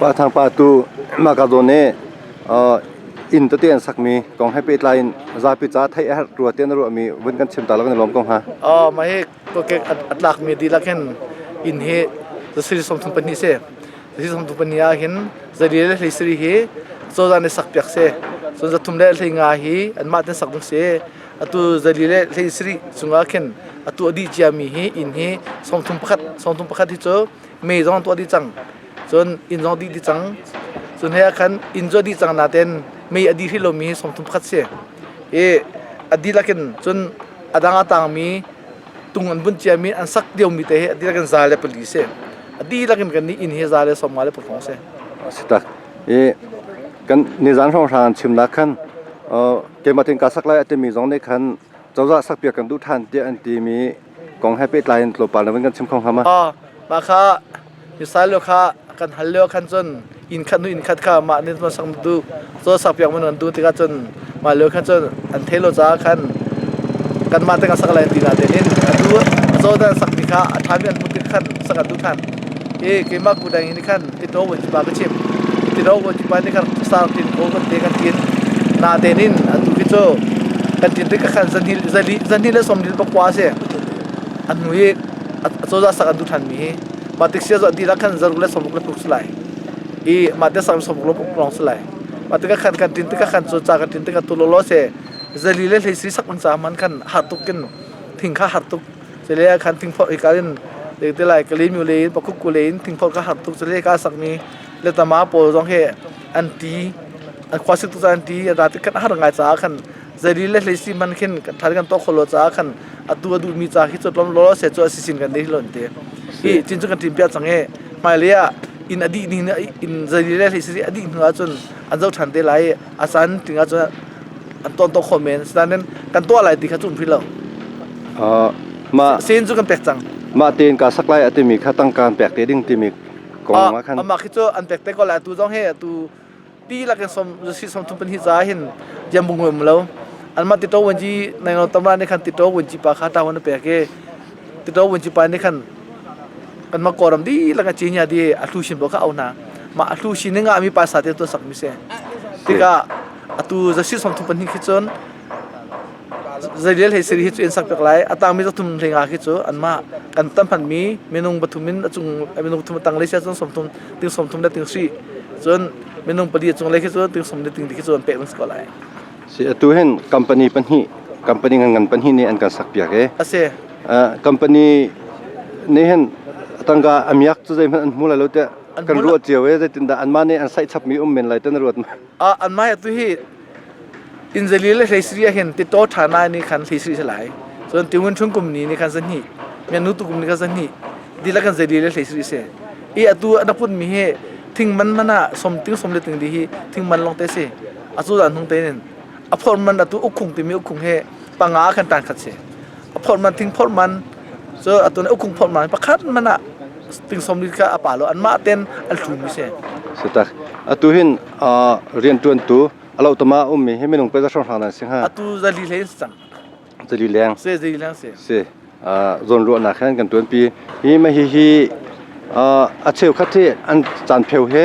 ปะทางปะตูมากาโดเนอินตัวเตียนสักมีกองให้ไปไลน์ซาปิจ้าไทยรัวเตียนรัวมีวันกันชิมตาแล้วกันล้อมกองฮะมาให้ก็เก็อัดหลักมีดีละกันอินเฮจะสิริสมทุนปนิเสสิริสมทุนปนิยาเห็นจะเรียนเลยสิริเฮโซดานสักเปียกเสโซจะทุ่มเล่เลยงาฮีอันมาเตสักดุงเสอตุจะเรียนเลยสิริสุงาเข็นอตุอดีจามีเฮอินเฮสมทุนประคัดที่เจอไม่จงตัวดีจังจนอินจงดีจังจนเฮียคันอินจงดีจังนาเต็นไม่อดีที่เรามีสมทุนประคัดเสอดีละกันจนอดังต่างมีตุงอันบุญเจียมีอันสักเดียวมีแต่อดีละกันซาเลปลีเสอดีละกันกันนี่อินเฮซาเลสมาเลปฟงเสสิตักกันนิจานช่องทางชิมนักขันเกมมาถึงการสักไล่จะมีสองในขันเจ้าจะสักเปียกันดูทันเดียอันตีมีกองให้ไปไลน์ตัวปานแล้วกันชิมของเขามาค่ะอยู่สายเลือค่ะกันฮัลโหลขันจนอินขันนู่นอินขัดค่ะมาเนี่ยมาสักดูโซสักเปียกมันดูติกันจนมาเลือขันจนอันเทโลจ้าขันกันมาแต่กันสักไล่ตีนาเดนินดูโซดันสักติค่ะทำยันมุติขันสักดูทันเกมมากูได้ยินขันติดโตวันที่ปากชิมติดโตวันที่ปากนี่ขันสาวตินโก้กันเตะกันกินนาเดนินอันดูกิโจกันตินติกันจันนิลสมนิลปกวาเสอันนู้นโซดาสักดูทันมีมาติกเสียจดีละขันจารุเลสมบุกเลปุกสลายมาเดสามสมบุกเลปุกลองสลายมาติกขันกันตินติกขันโซจากกันตินติกันตุลโลเสจะลีเลให้สิสักมันสามันขันหัดตุกินทิ้งข้าหัดตุกจะเลี้ยขันทิ้งพออีกการเด็กที่ไรกลีมิวเลนปกุกุเลนทิ้งพอข้าหัดตุกจะเลี้ยก้าสักมีเลตมาโปจงเฮอันตีอันควาสิตุจันตีราติกันหัดง่ายจ้าขันจะลีเลให้สิมันขันทัดกันโตขลุ่จ้าขันอัตัวดูมีจ้าที่จุดล้มโลเสจวสิสินกันได้หล่นเตะจินจุกันทีมเปียจังเฮมาเลียอินอดีตนี่อินจะลีเลให้สิอดีตหัวจนอันเจ้าทันได้ไรอาศันถึงอาจจะอันต้นคอมเมนต์ฉะนั้นกันตัวอะไรตีขจุนพิลมาเส้นจุกันแปลกจังมาเตียนการสักไล่ติมีข้าตั้งการแปลกเตดิ้งติมีกองมาขันมาคิดว่าอันแปลกแต่ก็แหละตัวจ้องเฮตัวตีละกันสมจะสิสมทุนเป็นที่จ่าเห็นยามบุงเงินแล้วอันมาติดตัววันจีในเราตำราในขันติดตัววันจีปาคาตาวันแปลกเกติดตัววันจีปาในขันกันมากอรำดีละกันจีนยาดีอัตุชินบอกเขาเอานะมาอัตุชินนี่งามีภาษาเดียวตัวสักมิเซติกาอัตุจะสิสมทุนเป็นที่คิดจนจะเรียนให้สิริฮิตอินสักเปียกไลอัตามีจะทุ่มเทงาคิดจนอันมากันตั้มพันมีเมนูปฐุมินจุงเมนูปฐุมตังเลเซียจนสมทุนถึงสมทุนได้ถึงสี่จนเมนูปฏิจุงเลคิดจนถึงสมได้ถึงที่คิดจนเป๊ะมันสกอไลสิตัวเห็นคัมพานีปัญหีคัมพานีเงินปัญหีนี่อันกันสักเปียกอาเซ่คัมพานีนี่เห็นตั้งกาอเมียกจะได้มันมูลแล้วแต่กันรวดเจียวเว้จะติดแต่อันมาเนี่ยอันใส่ชับมีเมนไรตั้งรวดมาอันมาตัวที่อินเซลีเลเซียเห็นติดโตฐานะนี่คันเซียสลายส่วนติวันช่วงกลุ่มนี้นี่คันสันนี่เมนูตุกลุ่มนี้คันสันนี่ดีละกันเซลีเลเซียเสียตัวอันพูดมีเฮทิ้งมันน่ะสมทิ้งสมเลติงดีฮีทิ้งมันลงเตเสียอันสุดอันทงเตนินอัพอร์มันตัวอุคุงติมีอุคุงเฮปังอาคันตันขัดเสียอัพอร์มันทิ้งพอร์มันเจอตัวนั้นอุคุงพอร์มันประคัดมันน่ะถึงสมฤทธิ์ก็อาปาโลอันมาเต้นอัลทูมิเซ่สุดท้ายตัวเห็นเรียนตัวเราตัวมามีให้ไม่ลงไปจะช่องทางนั้นสิฮะตัวจะลีเลนสังจะลีแรงเซ่จะลีแรงเซ่โซนรัวหนักแค่กันตัวปีนี่ไม่ฮีอาเชลคัตเทอันจานเพลเฮ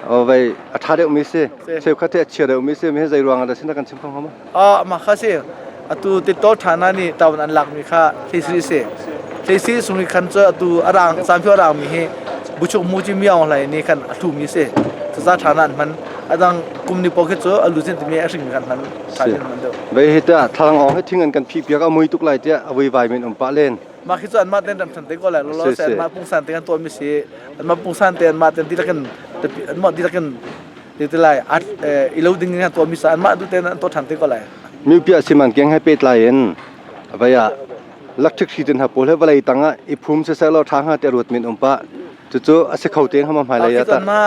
เอาไว้อาทาเดอมิเซ่เชลคัตเทเชียเดอมิเซ่ไม่ให้ใจรวงอะไรสิ่งนั้นกันชิมของเขามั้ยมาข้าเซ่ตัวติดโต๊ะฐานะนี่ตาวันอันหลักมีค่าที่ซีเซ่ที่ซีสุนิคันเจอตัวอารางสามพิวอารางมีให้บุชกมูจิมีอะไรนี่คันทูมิเซ่จะฐานะมันอาดังกลุ่มนี้พอคิดว่าลูเซนต์มีอะไรกันมันใช่มันเดียวไปเหตุทางออกให้ทิ้งเงินกันพี่เปียกเอามือตุกไหลเจ้าเอาไว้ไว้เป็นอมปะเล่นมาคิดว่าอันมาเต้นทำเต็มก็แหละเราเสร็จมาปุ่งสันเต็มตัวมิเซ่อันมาปุ่งสันเต็มมาเต้นที่ละกันอันมาที่ละกันที่ไรอีลูดิ้งกันตัวมิสานมาดูเต้นตัวทำเต็มก็แหละมีเปียสิมันเก่งให้เป็ดไหลเอ็นไปลักทึกที่ดินหับโพลให้เวลาตั้งอีภูมิเสร็จแล้วทางหาแต่รถมีอมปะจู่ๆอาศัยเขาเตียงเขามาหายเลยตั้งมา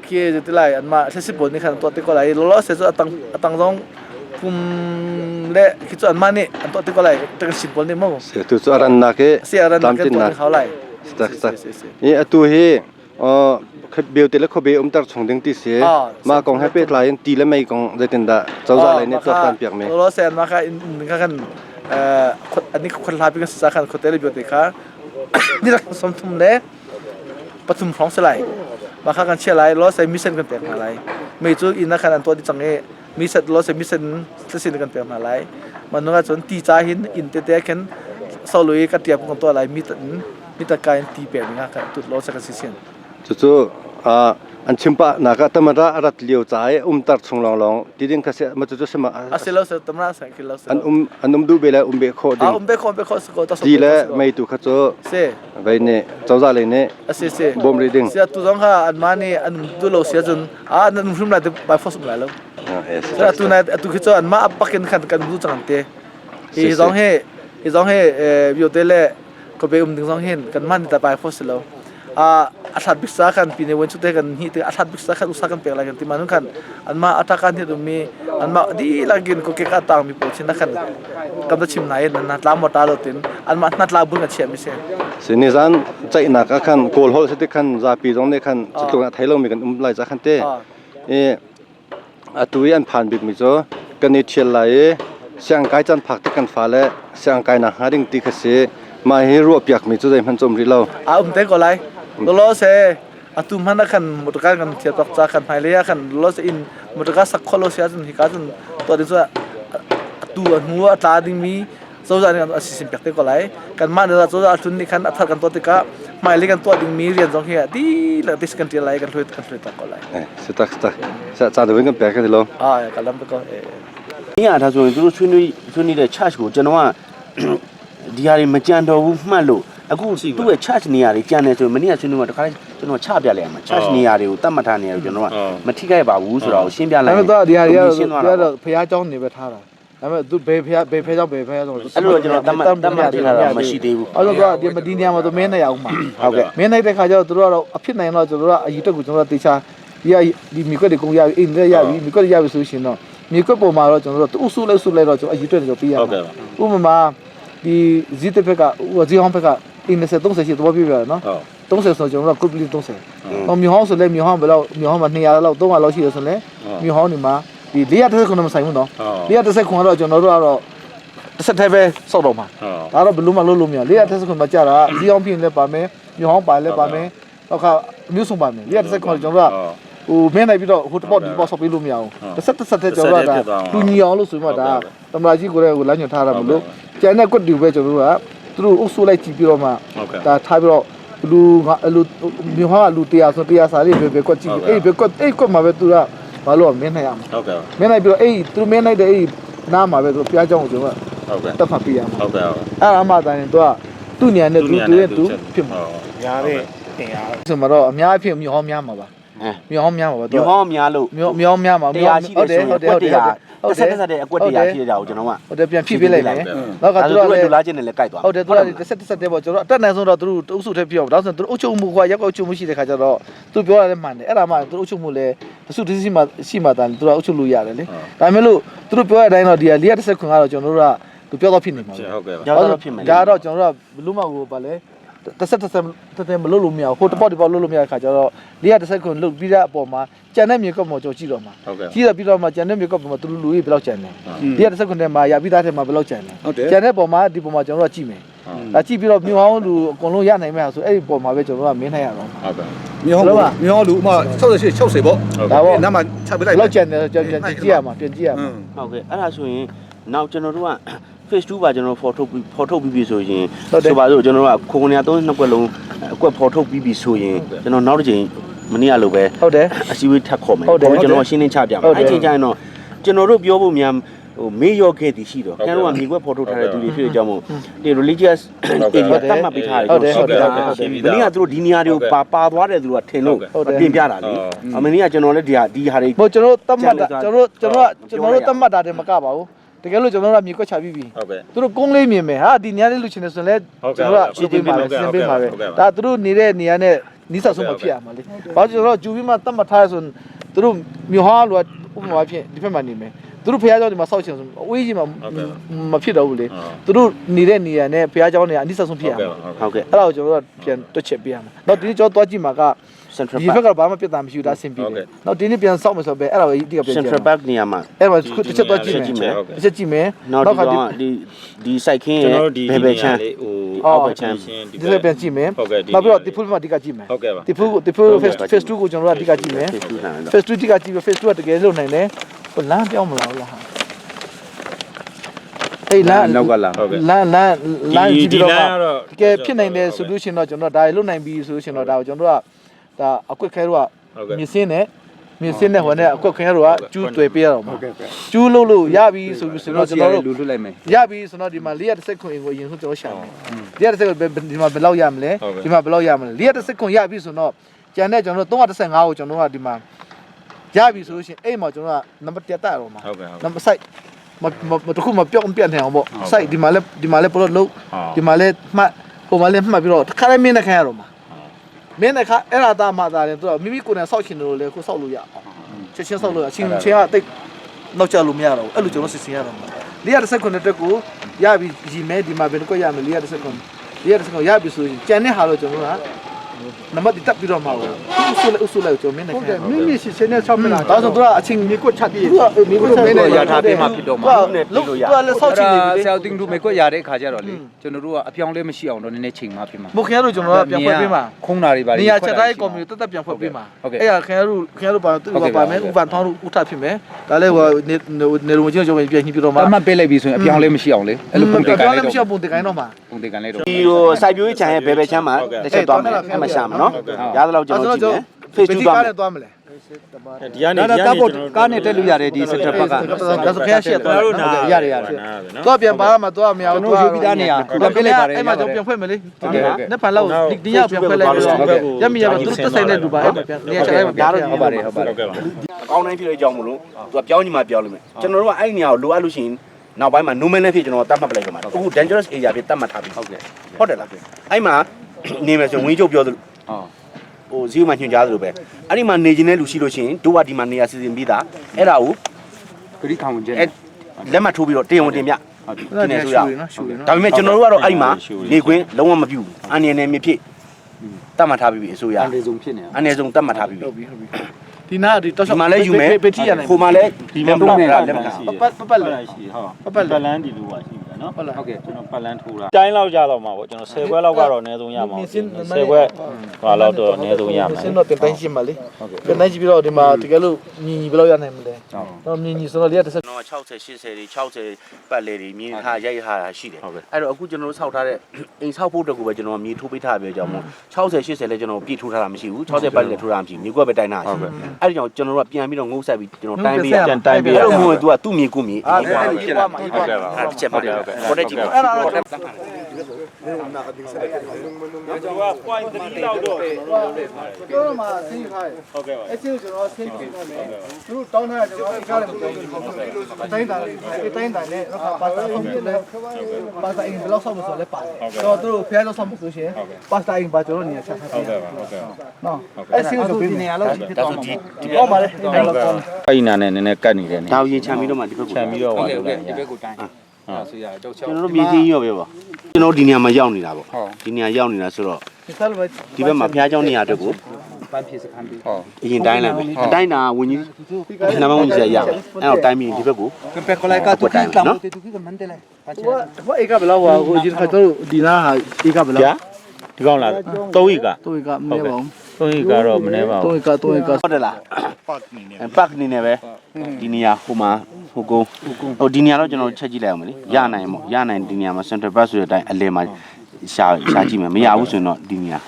เกี่ยที่ไรอันมาเส้นสิบนี่ขันตัวที่ก็ไรเราเสร็จตั้งตรงภูมิเละคิดว่าอันมานี่อันตัวที่ก็ไรตั้งสิบนี่มั้งจู่ๆอารันนักตามจินนักเขาไรนี่ตัวเฮเบลติแล้วเขาเบลตัดส่งดึงตีเสียมากองให้เป็ดไหลตีแล้วไม่กองได้ตินดาเจ้าอะไรเนี่ยตัวการเปียกไหมเราเสร็จมาค่ะนึงกันอันนี้คนลาเป็นสาขาคนเตลิบิโอติค่ะนี่เราสมทุนเล่ปฐุมฟรองสไลม ว่าข้ากันเชียร์ไรล้อใส่มิสเซนกันเปลี่ยนอะไรไม่จูอินนักขนาดตัวที่จังเอมิสเซนล้อใส่มิสเซนสิ่งกันเปลี่ยนอะไรมันนึกว่าจนตีจ่าหินอินเตะกันสลุยกันเตียบของตัวอะไรมีแต่การตีเปลี่ยนนี่ครับตุดล้อใส่กันสิ่งจู่อันชิมปะนักตมระรัดเลี้ยวใจตัดชงลองที่ดิ้งกระเสมาจู่ๆสมาอาศัยเราเสตมราสังกิเราเสอันดูเบลเบโคดิ้งเบโคสกอตดีแล้วไม่ถูกขจู่เสไปเนี่ยเจ้าใจเลยเนี่ยเสบอมรีดิ้งเสียตุจงค่ะอันมานี่อันดูเราเสียจนนั่นฟิล์มอะไรไปฟอสมาแล้วเสียตุนายตุคิดว่าอันมาอับปักกันกันดูจังเตะอีจงให้วิวเตเล่ก็ไปดึงจงเห็นกันมันแต่ไปฟอสแล้วอาชัดบิกษากันปีนี้วันชุดเด็กกันฮิตอาชัดบิกษากันอุตสาหกรรมเปลี่ยนอะไรกันที่มันกันอันมาอัตราการที่ตรงนี้อันมาดีลากินก็เกี่ยวกับต่างมีโปรชินนักกันกันจะชิมไหนนัดลาหมดตาเราตินอันมานัดลาบุญกันเชียร์ไม่ใช่สินิสันใจหนักกันโกลโฮลสิที่กันจะปีตรงนี้กันจะตรงไทยเรามีกันไล่จากกันเต้ตัวยันผ่านบิกมิโซกันนิเชียร์ไหลเสียงไก่จันผักที่กันฟ้าและเสียงไก่หนักหาดิ่งตีกระเสมาให้รัวเปียกมิโซได้มันจมริเราเต้ก็ไรล้อเสตุมันนักขันมุตการกันเทียบตักจากกันภายเลียขันล้อเสอินมุตการสักคนล้อเสียจนหิการจนตัวนี้ว่าตัวหัวตาดิมีโซ่จานกันสิ่งเปียกเต้ก็ไรกันมาเดี๋ยวโซ่จานทุนนี่ขันอัฐกันตัวติกะไม่เลี้ยกันตัวดิมีเรียนจงเฮียดีแล้วดิสกันที่ไรกันช่วยตักก็ไรสุดท้ายจานเดินกันเปียกกันที่เรากันลำไปก็นี่ถ้าส่วนตัวช่วยนี่เดชาร์จกูจะนึกว่าดีอะไรมาจันทร์วูมาลูအခုသူ့ရဲ့ charge နေရာတွေကျန်နေဆိုမနေ့ကဆွေးနွေးမှာတခါကျွန်တော်ချပြလိုက်ရမှာ charge နေရာတွေကိုတတ်မှတ်ထားနေရတယ်ကျွန်တော်ကမထိခိုက်ပါဘူးဆိုတော့ရှင်းပြလိုက်ဒါပေမဲ့တော့ဒီဟာတွေကတော့ဖျားเจ้าနေပဲထားတာဒါပေမဲ့သူဘယ်ဖျားเจ้าဘယ်ဖျားเจ้าအဲ့လိုကျွန်တော်တတ်မှတ်ထားတာမရှိသေးဘူးအဲ့တော့ဒီမဒီနေရာမှာသူမင်းနေရအောင်မှာဟုတ်ကဲ့မင်းနေတဲ့ခါကျတော့သူတို့ကတော့အဖြစ်နိုင်တော့ကျွန်တော်တို့ကအယူတက်ကိုကျွန်တော်တို့တေချာဒီမိကွက်တွေကုန်ရပြီအိမ်တွေရပြီမိကွက်တွေရပြီဆိုရှင်တော့မိကွက်ပေါ်မှာတော့ကျွန်တော်တို့သူ့အစုလိုက်တော့ကျွန်တော်အယူတက်နေတော့ပြီးရမှာဥပမာဒီဇီတက်ဘက်ကဇီဟောင်းဘက်ကအင်း30 30ရှိတော့ပြပြရနော်30ဆိုကျွန်တော်တို့ group 30တော့မြေဟောင်းဆိုလဲမြေဟောင်းဘယ်လောက်မြေဟောင်းမှာ200လောက်300လောက်ရှိရဆိုလဲမြေဟောင်းဒီမှာဒီ430ခုမဆိုင်ဘူးနော်430ခုကတော့ကျွန်တော်တို့ကတော့တစ်ဆက်တည်းပဲစောက်တော့မှာဒါတော့ဘယ်လိုမှလုပ်လို့မရ430ခုမှကြာတာဇီဟောင်းပြင်လဲပါမယ်မြေဟောင်းပါလဲပါမယ်တော့ခါအမျိုးဆုံးပါမယ်430ခုကျွန်တော်တို့ကဟိုမင်းနိုင်ပြီးတော့ဟိုတပေါ့ဒီပေါ့ဆောက်ပေးလို့မရဘူးတစ်ဆက်တည်းကျွန်တော်တို့ကလူညီအောင်လို့ဆိုမှဒါတမလာကြီးကိုလည်းဟိုလမ်းညွှန်ထားတာမလို့ကျန်တဲ့ကွက်တူပဲကျွန်တော်တို့ကသူတို့အုပ်စုလိုက်ကြည့်ပြီးတော့မှဒါထားပြီးတော့လူမျိုးဟာလူတရားဆိုတရားစာလေးပဲကွက်ကြည့်အေးပဲကွက်မှာပဲသူကဘာလို့မင်းနိုင်ရမှာဟုတ်ကဲ့မင်းနိုင်ပြီးတော့အေးသူမင်းနိုင်တဲ့အေးနားမှာပဲသူပြားကြောင်းကိုကျွန်တော်ဟုတ်ကဲ့တက်ဖတ်ပြရမှာဟုတ်ကဲ့အဲ့အမှတိုင်းသူကသူ့နေရာနဲ့သူဖြစ်မှာညာတဲ့တင်ရဆိုမှတော့အများအဖြစ်မျိုးဟောများမှာပါမျိုးဟောများမှာပါမျိုးဟောများလို့မျိုးများမှာဟုတ်တယ်တက်တဲ့အကွက်တရားရှိတာကိုကျွန်တော်ကဟုတ်တယ်ပြန်ဖြည့်ပေးလိုက်မယ်နောက်ကသူတို့လည်းလာချင်းနဲ့လည်းကြိုက်သွားဟုတ်တယ်သူကတက်တဲ့ပေါ့ကျွန်တော်အတက်နိုင်ဆုံးတော့သူတို့အုပ်စုထဲပြအောင်ဒါဆိုသူတို့အုပ်ချုပ်မှုကရက်အုပ်ချုပ်မှုရှိတဲ့ခါကျတော့သူပြောရတယ်မှန်တယ်အဲ့ဒါမှသူတို့အုပ်ချုပ်မှုလည်းတစုတစည်းမှရှိမှတန်သူတို့အုပ်ချုပ်လို့ရတယ်လေဒါပေမဲ့လို့သူတို့ပြောတဲ့အတိုင်းတော့ဒီ430ခွန်ကတော့ကျွန်တော်တို့ကသူပြောတော့ဖြစ်နေမှာဟုတ်ကဲ့ဒါတော့ကျွန်တော်တို့ကဘလူးမောက်ကိုဗာလဲတက်မလို့လို့မရဘူးဟိုတပေါ့ဒီပေါ့လို့လို့မရတဲ့ခါကျတော့430ခွန်လုတ်ပြီးတဲ့အပေါ်မှာကြံတဲ့မြေကွက်ပေါ်ကျွန်တော်ကြည့်တော့မှာကြည့်တော့ပြီးတော့မှကြံတဲ့မြေကွက်ပေါ်မှာသူလူကြီးဘယ်လောက်ကြံလဲ430ခွန်ထဲမှာရပြီးသားထဲမှာဘယ်လောက်ကြံလဲကြံတဲ့ပေါ်မှာဒီပေါ်မှာကျွန်တော်တို့ကကြည့်မယ်ဒါကြည့်ပြီးတော့မြေဟောင်းလူအကုန်လုံးရနိုင်မှာဆိုအဲ့ဒီပေါ်မှာပဲကျွန်တော်တို့ကမင်းနိုင်ရတော့ဟုတ်ကဲ့မြေဟောင်းလူဥမာ60ပေါ့ဒါပေါ့နားမှာချပေးလိုက်ဘယ်လောက်ကြံတယ်ကြည့်ရမှာပြန်ကြည့်ရမှာဟုတ်ကဲ့အဲ့ဒါဆိုရင်နောက်ကျွန်တော်တို့ကface 2ပါကျွန်တော်ဖော်ထုတ်ပြီးပြီဆိုရင်ဆိုပါစို့ကျွန်တော်တို့ကခိုးနေ32ကွက်လုံးအကွက်ဖော်ထုတ်ပြီးပြီဆိုရင်ကျွန်တော်နောက်တစ်ချိန်မနေ့ကလိုပဲဟုတ်တယ်အစည်းအဝေးထပ်ခေါ်မယ်ကျွန်တော်ရှင်းချပြမယ်အဲ့ချိန်ကျရင်တော့ကျွန်တော်တို့ပြောဖို့များဟိုမေးရောခဲ့တည်ရှိတော့ကျွန်တော်တို့ကမြေကွက်ဖော်ထုတ်ထားတဲ့သူတွေဖြစ်တဲ့အကြောင်းမို့ဒီ religious area တတ်မှတ်ပေးထားတယ်ကျွန်တော်မနေ့ကသူတို့ဒီနေရာတွေကိုပါသွားတယ်သူတို့ကထင်လို့ပြင်ပြတာလေမနေ့ကကျွန်တော်လည်းဒီဟာတွေဟိုကျွန်တော်တတ်မှတ်တာကျွန်တော်တတ်မှတ်တာတည်းမကပါဘူးတကယ်လို့ကျွန်တော်တို့ကမြေကွက်ချပြီးပြီသူတို့ကုန်းလေးမြင်မယ်ဟာဒီနေရာလေးလူချင်းနေဆိုရင်လည်းကျွန်တော်တို့ကရှင်းပေးပါမယ်ရှင်းပေးပါပဲဒါသူတို့နေတဲ့နေရာနဲ့နီးစပ်ဆုံးမဖြစ်ရမှာလေဘာလို့ကျွန်တော်တို့ဂျူပြီးမှတတ်မှတ်ထားဆိုရင်သူတို့မြို့ဟာလူကဥပမာဖြစ်ဒီဘက်မှာနေမယ်သူတို့ဖះเจ้าဒီမှာစောက်ချင်ဆိုအဝေးကြီးမှာမဖြစ်တော့ဘူးလေသူတို့နေတဲ့နေရာနဲ့ဖះเจ้าနေရာအနိစ္စဆုံးဖြစ်ရမှာဟုတ်ကဲ့အဲ့ဒါကိုကျွန်တော်တို့ကပြန်တွက်ချက်ပေးရမှာတော့ဒီကျွန်တော်တွားကြည့်မှာက Central ဒီဘက်ကဘာမှပြတ်တာမရှိဘူးဒါအဆင်ပြေတယ်နောက်ဒီနေ့ပြန်စောက်မယ်ဆိုတော့ပဲအဲ့ဒါကိုဒီကပြန် Central Park နေရာမှာ အဲ့မှာတစ်ချက်တော့ကြည့်မယ်တစ်ချက်ကြည့်မယ် နောက်ဒီ site ခင်းရဲ့ဘယ်ဘယ်ချမ်းဟိုအောက်ဘက်ချမ်း ဒီလိုပြန်ကြည့်မယ်နောက်ပြီးတော့ဒီဖူးမှာဒီကကြည့်မယ်ဒီဖူး face 2ကိုကျွန်တော်တို့အဓိကကြည့်မယ် face 2ဒီကကြည့်မယ် face 2ကတကယ်လို့နိုင်တယ်ဟိုလမ်းပြောင်းမလာဘူးလားအေးလမ်းကြည့်ပြီးတော့တကယ်ဖြစ်နိုင်တဲ့ solution တော့ကျွန်တော်ဒါလွတ်နိုင်ပြီဆိုလို့ရှိရင်တော့ဒါကိုကျွန်တော်တို့ကဒါအကွက်ခဲတို့ကမြစ်စင်းနဲ့ဟိုနဲ့အကွက်ခဲတို့ကကျူးတွေ့ပေးရတော့မှာကျူးလို့ရပြီဆိုပြီးဆိုတော့ကျွန်တော်တို့လူလွတ်လိုက်မယ်ရပြီဆိုတော့ဒီမှာ410ခွင်ကိုအရင်ဆုံးကျွန်တော်ရှာမယ်410ဒီမှာဘယ်လောက်ရမလဲဒီမှာဘယ်လောက်ရမလဲ410ခွင်ရပြီဆိုတော့ကျန်တဲ့ကျွန်တော်တို့315ကိုကျွန်တော်တို့ကဒီမှာရပြီဆိုလို့ရှိရင်အဲ့မှာကျွန်တော်ကနံပါတ်1တက်တော့မှာနံပါတ် site မတခုမပြောင်းပြတ်နေအောင်ပေါ့ site ဒီမှာလဲပလော့လုံးဒီမှာလဲမှတ်ဟိုမှာလဲမှတ်ပြီးတော့တစ်ခါလေးမင်းနဲ့ခံရတော့မှာမင်းနဲ့ခါအဲ့ဒါသားမှသာတယ်သူကမိမိကိုယ်နဲ့စောက်ချင်တယ်လို့လေခုစောက်လို့ရအောင်ချက်ချင်းစောက်လို့အချင်းချင်းကတိတ်နောက်ကျလို့မရတော့ဘူးအဲ့လိုကျွန်တော်စစ်စင်ရတော့မှာ410ခွန်းတက်ကိုရပြီရီမဲဒီမှာဘယ်တော့ရမယ်410ခွန်းရပြီဆိုရင်ကြံတဲ့ဟာတော့ကျွန်တော်ကနံပါတ်တက်ပြီးတော့မှာဘူးဥဆုလိုက်ကျွန်တော်မင်းနဲ့ခံဟုတ်တယ်မိမိရှိချင်းနဲ့6မိနစ်ဒါဆိုသူကအချင်းမြေကွက်ချပြီးသူကမြေကွက်မင်းနဲ့ရထားပေးမှဖြစ်တော့မှာလို့သူကလည်းစောက်ချင်နေပြီဆရာတင်တို့မြေကွက်ရတဲ့ခါကျတော့လေကျွန်တော်တို့ကအပြောင်းလဲမရှိအောင်တော့နည်းနည်းချိန်မှဖြစ်မှာမဟုတ်ခင်ဗျားတို့ကျွန်တော်ကပြန်ဖွက်ပေးမှာခုံးတာတွေပါနေရာချက်တိုင်းကွန်ပျူတာတက်ပြန်ဖွက်ပေးမှာအဲ့ဒါခင်ဗျားတို့ပါသူကပါမယ်ဥပန်ထောင်းတို့ဥထဖြစ်မယ်ဒါလည်းဟိုနေလုံးချင်းကျွန်တော်ပြန်ညှိပြတော့မှာအမှတ်ပေးလိုက်ပြီဆိုရင်အပြောင်းလဲမရှိအောင်လေအဲ့လိုပုံတင်ကိုင်းလိုက်တော့မရှိအောင်ပုံတင်ကိုင်းတော့မှာပုံတင်ကိုင်းလိုက်တော့ဒီဟိုစိုက်ပျိုးရေးခြံရဲ့ဘယ်ဘယ်ချမ်းမှာတစ်ချက်သွားမယ်အဲ့မှာရှာမှာနော်ရသလောက်ကျွန်တော်ကြည့်မယ် Facebook သွားမယ်ဒီကနေကားနဲ့တက်လို့ရတယ်ဒီ Central Park ကဒါဆိုခင်ဗျားရှက်သွားလို့ရတယ်တော့ပြန်ပါမှာတော့မရဘူးတို့ယူပြီးသားနေရပြန်ပြလိုက်ပါတယ်အဲ့မှာကျွန်တော်ပြန်ဖွင့်မယ်လေနှစ်ဖန်လောက်ဒီရောက်ပြန်ဖွင့်လိုက်ပြီးတော့ရမရပါသူတို့တက်ဆိုင်တဲ့လူပါအဲ့ပြန်နေရာချလိုက်မှာပြန်ဟုတ်ပါတယ်အကောင်းတိုင်းဖြစ်တဲ့အကြောင်းမလို့သူကပြောင်းညီမှာပြောင်းလို့မယ်ကျွန်တော်တို့ကအဲ့ဒီနေရာကိုလိုအပ်လို့ရှိရင်နောက်ပိုင်းမှာ normal နဲ့ဖြစ်ကျွန်တော်တတ်မှတ်ပလိုက်ကြမှာအခု dangerous area ဖြစ်တတ်မှတ်ထားပြီဟုတ်တယ်လားအဲ့မှာနေမယ်ဆိုဝင်းချုပ်ပြောသလိုဟိုဇီးမှာညွှန်ကြားသလိုပဲအဲ့ဒီမှာနေခြင်းတဲ့လူရှိလို့ရှိရင်တို့ကဒီမှာနေရာစီစဉ်ပြီးသားအဲ့ဒါကိုဂရိခံဝင်ကျဲလက်မှတ်ထိုးပြီးတော့တင်ဝင်တင်ပြဒီနေ့ဆိုရဒါပေမဲ့ကျွန်တော်တို့ကတော့အဲ့မှာနေခွင့်လုံးဝမပြုဘူးအန်ရနယ်မြေဖြစ်တတ်မှတ်ထားပြီးပြီအစိုးရအန်ရဆုံးဖြစ်နေအန်ရဆုံးတတ်မှတ်ထားပြီးပြီဒီနာဒီတော့ဒီမှာလဲယူမယ်ပတိရနိုင်ဟိုမှာလဲဒီမှာတော့လက်မှတ်ပတ်လန်းရှိဟုတ်ပတ်လန်းဒီလိုပါရှိတယ်နော်ဟုတ်ကဲ့ကျွန်တော်ပတ်လန်းထိုးတာတိုင်းလောက်ကြတော့မှာပေါ့ကျွန်တော်10ဘွဲလောက်ကတော့အနည်းဆုံးရမှာ10ဘွဲဟာလောက်တော့အနည်းဆုံးရမှာစင်းတော့တင်တိုင်းရှိမှာလေတင်တိုင်းရှိပြီးတော့ဒီမှာတကယ်လို့ညီဘယ်လောက်ရနိုင်မလဲတော့ညီဆိုတော့410ကျွန်တော်60 80တွေ60ပတ်လေတွေမြင်ထားရိုက်ထားတာရှိတယ်အဲ့တော့အခုကျွန်တော်တို့ဆောက်ထားတဲ့အိမ်ဆောက်ဖို့တကူပဲကျွန်တော်မြေထိုးပေးထားပြကြောင်းမို့60 80လဲကျွန်တော်ပြည့်ထိုးထားတာမရှိဘူး60ပတ်လေထိုးထားမှမရှိဘူးမြေကွက်ပဲတိုင်းထားရှိအဲ့ကြောင့်ကျွန်တော်တို့ကပြန်ပြီးတော့ငုံးဆက်ပြီးကျွန်တော်တိုင်းပေးရအဲ့လိုမျိုးသူကသူ့မြေကိုမြေအဲ့ဒါဖြစ်လာမှာဟုတ်ကဲ့ပါအဲ့ချက်ပါတယ်ပေါ်တဲ့ကြည့်အဲ့ဒါတော့ကျွန်တော်က point 3လောက်တော့ပြောတော့မှဆင်းခိုင်းဟုတ်ကဲ့ပါအဲ့ချင်းကျွန်တော်ဆင်းကြည့်တော့မယ်သူတို့တောင်းတာကျွန်တော်အိတ်ကားလည်းမလုပ်ဘူးတိုင်းတာနဲ့တော့ပါတာဆုံးဖြစ်တယ်ပါတာအင်ဘလောက်ဆောက်လို့ဆိုလဲပါတယ်တော့သူတို့ဖျားတော့ဆောက်လို့ဆိုရှင်ပါတာအင်ပါကျွန်တော်နေရာချထားဟုတ်ကဲ့ပါနော်အဲ့ဆင်းဆိုပြီးနေရာလောက်ဖြစ်တော့မှာဒီပေါ့ပါလေအဲ့ဒီနာနဲ့နည်းနည်းကတ်နေတယ်နေဒါရင်ချမ်းပြီးတော့မှဒီဘက်ကိုချမ်းပြီးတော့ဟုတ်ကဲ့ဒီဘက်ကိုတိုင်းဆိုရတော့ကျွန်တော်တို့မြေကြီးရောပဲပေါ့ကျွန်တော်ဒီနေရာမှာရောက်နေတာပေါ့ဒီနေရာရောက်နေတာဆိုတော့ဒီဘက်မှာဖျားเจ้าနေရာအတွက်ကိုပန်းဖြစ်စခန်းပြီးအရင်တိုင်းလိုက်မယ်အတိုင်းတာဝင်ကြီးနာမဝင်ကြီးရရအဲ့တော့တိုင်းပြီးဒီဘက်ကိုပဲခလိုက်ကတော့တိုင်းနော်တူကမန်တယ်လေဟိုအေကဘလောက်ပါဟိုဒီခါတော့ဒီနာဟာအေကဘလောက်ဒီကောင်လား3ဧကမနေပါဘူး3ဧကတော့မနေပါဘူး3ဧကဟုတ်တယ်လားပတ်နေနေပဲဒီနေရာဟိုမှာဟိုကုန်းဟိုဒီနေရာတော့ကျွန်တော်ချက်ကြည့်လိုက်အောင်မလေးရနိုင်မို့ရနိုင်ဒီနေရာမှာ Central Bus ဆိုတဲ့အတိုင်းအလယ်မှာရှာကြည့်မယ်မရဘူးဆိုရင်တော့ဒီနေရာ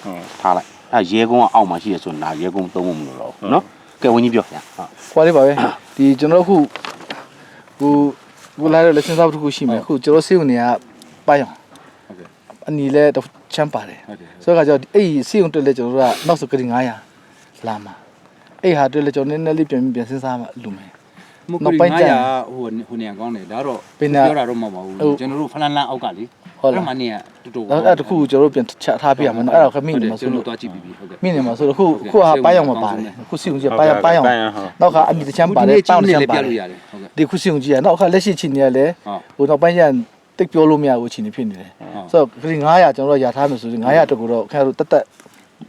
ထားလိုက်အဲရဲကုန်းကအောက်မှာရှိရဆိုရင်ဒါရဲကုန်းသုံးဖို့မလိုတော့ဘူးနော်ကဲဝင်းကြီးပြောရဟုတ်ခွာလေးပါပဲဒီကျွန်တော်ခုလာတဲ့ lesson စာတစ်ခုရှိမယ်ခုကျွန်တော်စေးုံနေကပိုင်းအောင်ဟုတ်ကဲ့အနီလဲချမ်းပါတယ်ဆိုတော့ကြောင့်အဲ့စေးုံတက်လဲကျွန်တော်တို့ကနောက်ဆိုကတိ900လာမှာအဲ့ဟာတက်လဲကျွန်တော်နည်းနည်းလေးပြန်စဉ်းစားမှလူမယ်နောက်ပိုင်းကျဟိုနေရာကောင်းတယ်ဒါတော့ပြောတာတော့မဟုတ်ပါဘူးကျွန်တော်တို့ဖလန်လန်အောက်ကလေဟုတ်လားမနေရတူတူအဲ့တခုကျွန်တော်တို့ပြန်ချထားပြရမယ်နော်အဲ့တော့ခမိနေမှာဆိုလို့တွားကြည့်ပြီးဟုတ်ကဲ့မိနေမှာဆိုတော့ခုဟာပိုင်းအောင်မပါတယ်ခုစီုံကြီးပိုင်းအောင်နောက်ခါအနီတချမ်းပါတယ်ပေါင်းချမ်းပါတယ်ဟုတ်ကဲ့ဒီခုစီုံကြီးကနောက်ခါလက်ရှိချီနေရလဲဟိုနောက်ပိုင်းကျတိတ်ပြောလို့မရဘူးချီနေဖြစ်နေတယ်ဆိုတော့ခရီး900ကျွန်တော်တို့ရထားမယ်ဆိုရင်900တကူတော့ခင်ဗျားတို့တက